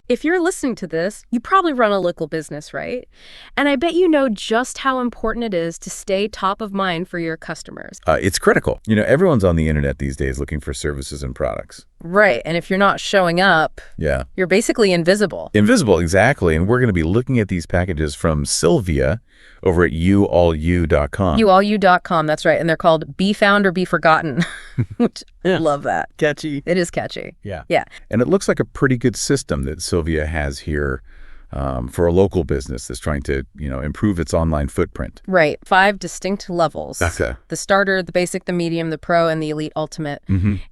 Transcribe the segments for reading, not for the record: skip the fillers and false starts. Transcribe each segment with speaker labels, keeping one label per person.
Speaker 1: if you're listening to this, you probably run a local business, right? And I bet you know just how important it is to stay top of mind for your customers.
Speaker 2: It's critical. Everyone's on the internet these days looking for services and products.
Speaker 1: Right. And if you're not showing up, you're basically invisible.
Speaker 2: Invisible, exactly. And we're going to be looking at these packages from Sylvia over at youallyou.com.
Speaker 1: Youallyou.com, that's right. And they're called Be Found or Be Forgotten, which I love that.
Speaker 2: Catchy.
Speaker 1: It is catchy.
Speaker 2: Yeah.
Speaker 1: Yeah.
Speaker 2: And it looks like a pretty good system that Sylvia has here for a local business that's trying to, improve its online footprint.
Speaker 1: Right. 5 distinct levels.
Speaker 2: Okay.
Speaker 1: The starter, the basic, the medium, the pro, and the elite ultimate.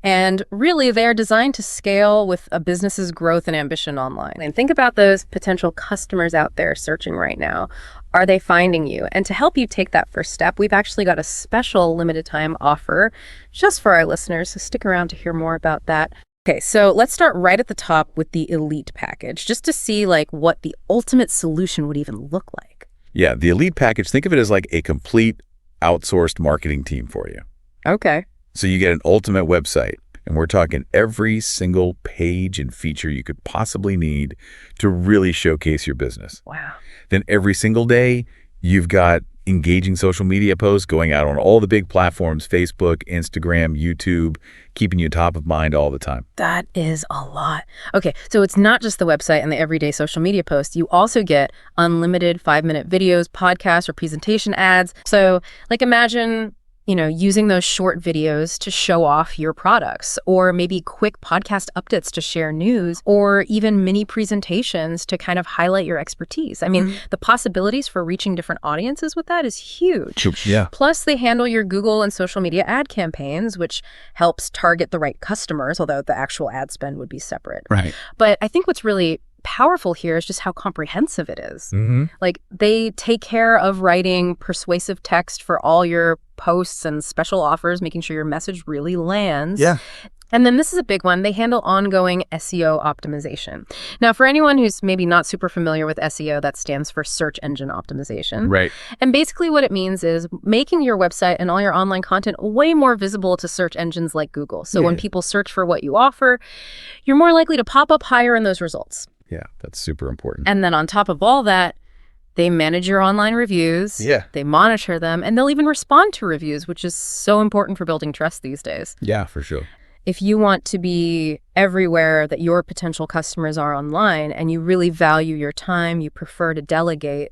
Speaker 1: And really, they are designed to scale with a business's growth and ambition online. And think about those potential customers out there searching right now. Are they finding you? And to help you take that first step, we've actually got a special limited time offer just for our listeners. So stick around to hear more about that. Okay, so let's start right at the top with the Elite package, just to see what the ultimate solution would even look like.
Speaker 2: Yeah, the Elite package, think of it as like a complete outsourced marketing team for you.
Speaker 1: Okay.
Speaker 2: So you get an ultimate website, and we're talking every single page and feature you could possibly need to really showcase your business.
Speaker 1: Wow.
Speaker 2: Then every single day, you've got engaging social media posts going out on all the big platforms, Facebook, Instagram, YouTube, keeping you top of mind all the time.
Speaker 1: That is a lot. Okay, so it's not just the website and the everyday social media posts. You also get unlimited 5-minute videos, podcasts, or presentation ads. So imagine using those short videos to show off your products, or maybe quick podcast updates to share news, or even mini presentations to kind of highlight your expertise. I mean, the possibilities for reaching different audiences with that is huge.
Speaker 2: Yeah.
Speaker 1: Plus, they handle your Google and social media ad campaigns, which helps target the right customers, although the actual ad spend would be separate.
Speaker 2: Right.
Speaker 1: But I think what's really powerful here is just how comprehensive it is. They take care of writing persuasive text for all your posts and special offers, making sure your message really lands.
Speaker 2: Yeah.
Speaker 1: And then this is a big one. They handle ongoing SEO optimization. Now, for anyone who's maybe not super familiar with SEO, that stands for search engine optimization.
Speaker 2: Right.
Speaker 1: And basically what it means is making your website and all your online content way more visible to search engines like Google. So when people search for what you offer, you're more likely to pop up higher in those results.
Speaker 2: Yeah, that's super important.
Speaker 1: And then on top of all that, they manage your online reviews.
Speaker 2: Yeah.
Speaker 1: They monitor them, and they'll even respond to reviews, which is so important for building trust these days.
Speaker 2: Yeah, for sure.
Speaker 1: If you want to be everywhere that your potential customers are online, and you really value your time, you prefer to delegate,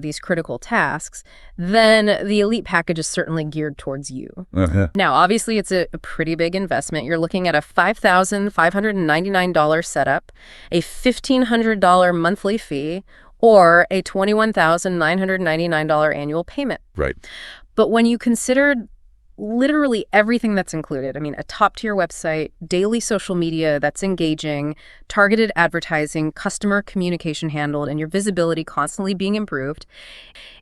Speaker 1: these critical tasks, then the Elite package is certainly geared towards you. Now, obviously, it's a pretty big investment. You're looking at a $5,599 setup, a $1,500 monthly fee, or a $21,999 annual payment.
Speaker 2: Right.
Speaker 1: But when you consider literally everything that's included, a top-tier website, daily social media that's engaging, targeted advertising, customer communication handled, and your visibility constantly being improved,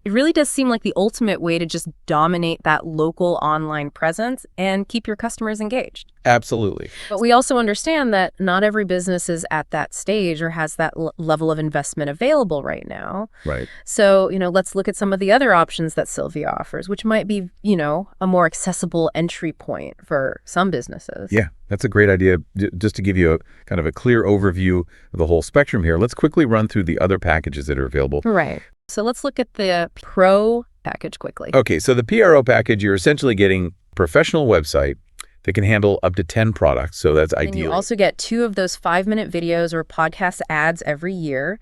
Speaker 1: it really does seem like the ultimate way to just dominate that local online presence and keep your customers engaged.
Speaker 2: Absolutely.
Speaker 1: But we also understand that not every business is at that stage or has that level of investment available right now.
Speaker 2: Right.
Speaker 1: So, let's look at some of the other options that Sylvia offers, which might be, a more accessible entry point for some businesses.
Speaker 2: Yeah, that's a great idea. Just to give you a kind of a clear overview of the whole spectrum here, let's quickly run through the other packages that are available.
Speaker 1: Right. So let's look at the Pro package quickly.
Speaker 2: Okay, so the PRO package, you're essentially getting a professional website that can handle up to 10 products. So that's ideal.
Speaker 1: And you also get 2 of those 5-minute videos or podcast ads every year,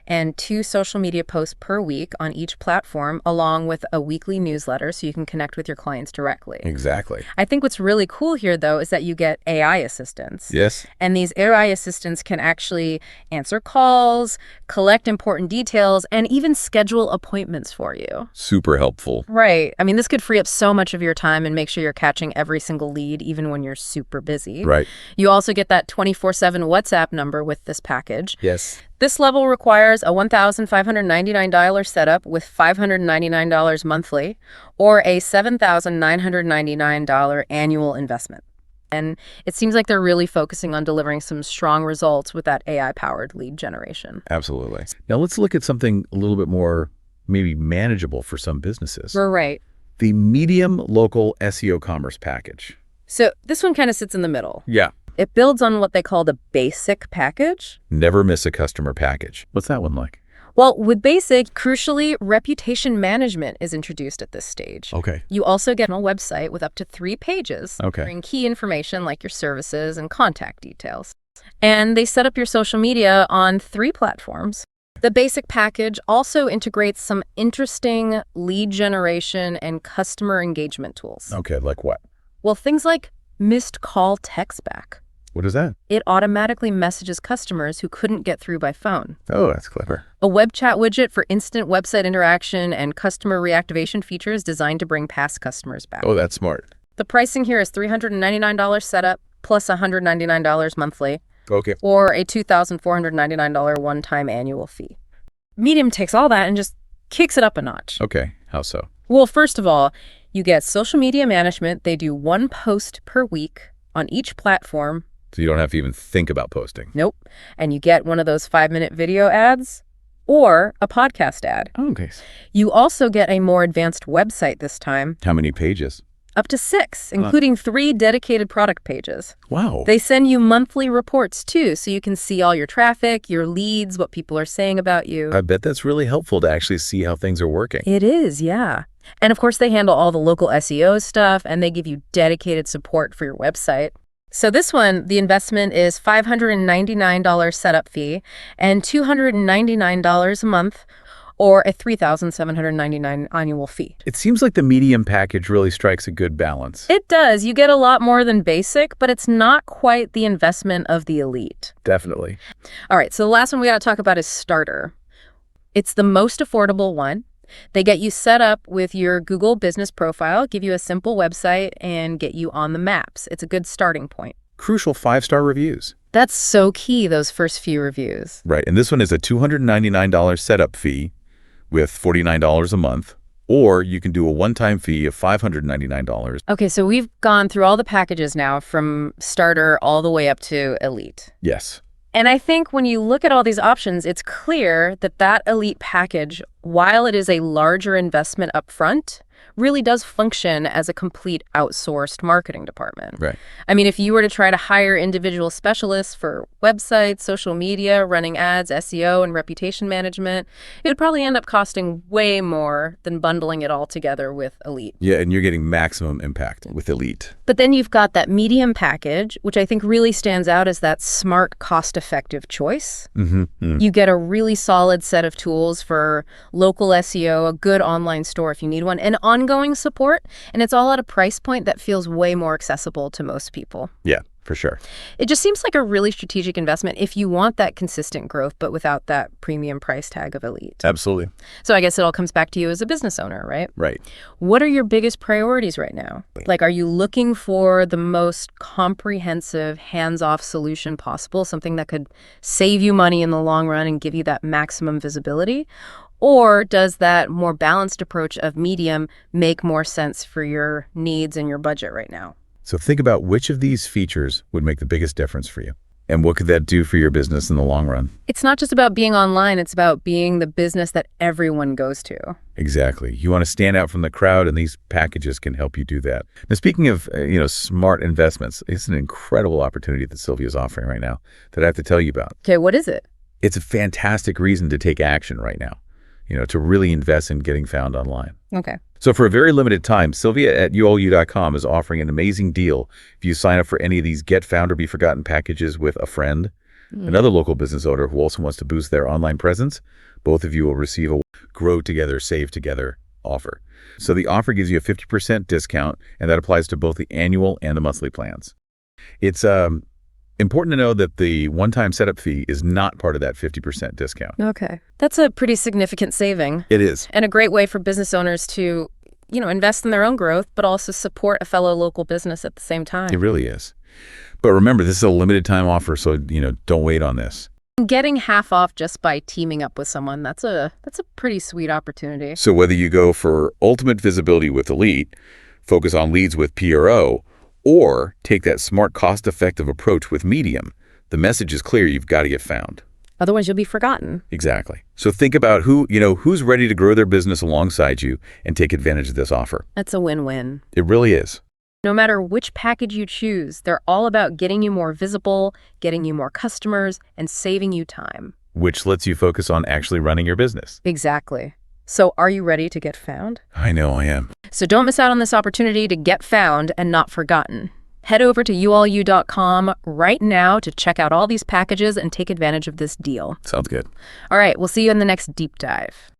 Speaker 1: and 2 social media posts per week on each platform, along with a weekly newsletter so you can connect with your clients directly.
Speaker 2: Exactly.
Speaker 1: I think what's really cool here, though, is that you get AI assistants.
Speaker 2: Yes.
Speaker 1: And these AI assistants can actually answer calls, collect important details, and even schedule appointments for you.
Speaker 2: Super helpful.
Speaker 1: Right. This could free up so much of your time and make sure you're catching every single lead, even when you're super busy.
Speaker 2: Right.
Speaker 1: You also get that 24/7 WhatsApp number with this package.
Speaker 2: Yes.
Speaker 1: This level requires a $1,599 setup with $599 monthly, or a $7,999 annual investment. And it seems like they're really focusing on delivering some strong results with that AI-powered lead generation.
Speaker 2: Absolutely. Now let's look at something a little bit more maybe manageable for some businesses.
Speaker 1: We're right.
Speaker 2: The medium local SEO commerce package.
Speaker 1: So this one kind of sits in the middle.
Speaker 2: Yeah.
Speaker 1: It builds on what they call the basic package.
Speaker 2: Never miss a customer package. What's that one like?
Speaker 1: Well, with basic, crucially, reputation management is introduced at this stage.
Speaker 2: Okay.
Speaker 1: You also get a website with up to 3 pages
Speaker 2: Okay.
Speaker 1: covering key information like your services and contact details. And they set up your social media on 3 platforms. The basic package also integrates some interesting lead generation and customer engagement tools.
Speaker 2: Okay, like what?
Speaker 1: Well, things like missed call text back.
Speaker 2: What is that?
Speaker 1: It automatically messages customers who couldn't get through by phone.
Speaker 2: Oh, that's clever.
Speaker 1: A web chat widget for instant website interaction and customer reactivation features designed to bring past customers back.
Speaker 2: Oh, that's smart.
Speaker 1: The pricing here is $399 setup plus $199 monthly,
Speaker 2: Okay.
Speaker 1: or a $2,499 one-time annual fee. Medium takes all that and just kicks it up a notch.
Speaker 2: Okay. How so?
Speaker 1: Well, first of all, you get social media management. They do 1 post per week on each platform.
Speaker 2: So you don't have to even think about posting.
Speaker 1: Nope. And you get one of those 5-minute video ads or a podcast ad.
Speaker 2: Okay.
Speaker 1: You also get a more advanced website this time,
Speaker 2: How many pages?
Speaker 1: up to 6, including 3 dedicated product pages.
Speaker 2: Wow.
Speaker 1: They send you monthly reports too, so you can see all your traffic, your leads, what people are saying about you.
Speaker 2: I bet that's really helpful to actually see how things are working.
Speaker 1: It is, yeah. And of course, they handle all the local SEO stuff, and they give you dedicated support for your website. So this one, the investment is $599 setup fee and $299 a month, or a $3,799 annual fee.
Speaker 2: It seems like the medium package really strikes a good balance.
Speaker 1: It does. You get a lot more than basic, but it's not quite the investment of the elite.
Speaker 2: Definitely.
Speaker 1: All right, so the last one we got to talk about is Starter. It's the most affordable one. They get you set up with your Google business profile, give you a simple website, and get you on the maps. It's a good starting point.
Speaker 2: Crucial 5-star reviews.
Speaker 1: That's so key, those first few reviews.
Speaker 2: Right. And this one is a $299 setup fee with $49 a month, or you can do a one-time fee of $599.
Speaker 1: Okay, so we've gone through all the packages now from Starter all the way up to Elite.
Speaker 2: Yes.
Speaker 1: And I think when you look at all these options, it's clear that that Elite package, while it is a larger investment up front, really does function as a complete outsourced marketing department.
Speaker 2: Right.
Speaker 1: I mean, if you were to try to hire individual specialists for websites, social media, running ads, SEO, and reputation management, it would probably end up costing way more than bundling it all together with Elite.
Speaker 2: Yeah, and you're getting maximum impact with Elite.
Speaker 1: But then you've got that medium package, which I think really stands out as that smart, cost-effective choice. You get a really solid set of tools for local SEO, a good online store if you need one, and ongoing support, and it's all at a price point that feels way more accessible to most people.
Speaker 2: Yeah, for sure.
Speaker 1: It just seems like a really strategic investment if you want that consistent growth, but without that premium price tag of Elite.
Speaker 2: Absolutely.
Speaker 1: So I guess it all comes back to you as a business owner, right?
Speaker 2: Right.
Speaker 1: What are your biggest priorities right now? Like, are you looking for the most comprehensive, hands-off solution possible, something that could save you money in the long run and give you that maximum visibility? Or does that more balanced approach of medium make more sense for your needs and your budget right now?
Speaker 2: So think about which of these features would make the biggest difference for you. And what could that do for your business in the long run?
Speaker 1: It's not just about being online, it's about being the business that everyone goes to.
Speaker 2: Exactly. You want to stand out from the crowd, and these packages can help you do that. Now, speaking of, smart investments, it's an incredible opportunity that Sylvia is offering right now that I have to tell you about.
Speaker 1: Okay, what is it?
Speaker 2: It's a fantastic reason to take action right now, to really invest in getting found online.
Speaker 1: Okay.
Speaker 2: So for a very limited time, Sylvia at ULU.com is offering an amazing deal if you sign up for any of these Get Found or Be Forgotten packages with a friend, another local business owner who also wants to boost their online presence. Both of you will receive a Grow Together, Save Together offer. So the offer gives you a 50% discount, and that applies to both the annual and the monthly plans. It's important to know that the one-time setup fee is not part of that 50% discount.
Speaker 1: Okay. That's a pretty significant saving.
Speaker 2: It is.
Speaker 1: And a great way for business owners to, invest in their own growth, but also support a fellow local business at the same time.
Speaker 2: It really is. But remember, this is a limited time offer, so, don't wait on this.
Speaker 1: Getting half off just by teaming up with someone, that's a pretty sweet opportunity.
Speaker 2: So whether you go for ultimate visibility with Elite, focus on leads with PRO, or take that smart, cost-effective approach with Medium, the message is clear: you've got to get found.
Speaker 1: Otherwise, you'll be forgotten.
Speaker 2: Exactly. So think about who's ready to grow their business alongside you and take advantage of this offer.
Speaker 1: That's a win-win.
Speaker 2: It really is.
Speaker 1: No matter which package you choose, they're all about getting you more visible, getting you more customers, and saving you time.
Speaker 2: Which lets you focus on actually running your business.
Speaker 1: Exactly. So are you ready to get found?
Speaker 2: I know I am.
Speaker 1: So don't miss out on this opportunity to get found and not forgotten. Head over to youallyou.com right now to check out all these packages and take advantage of this deal.
Speaker 2: Sounds good.
Speaker 1: All right, we'll see you in the next deep dive.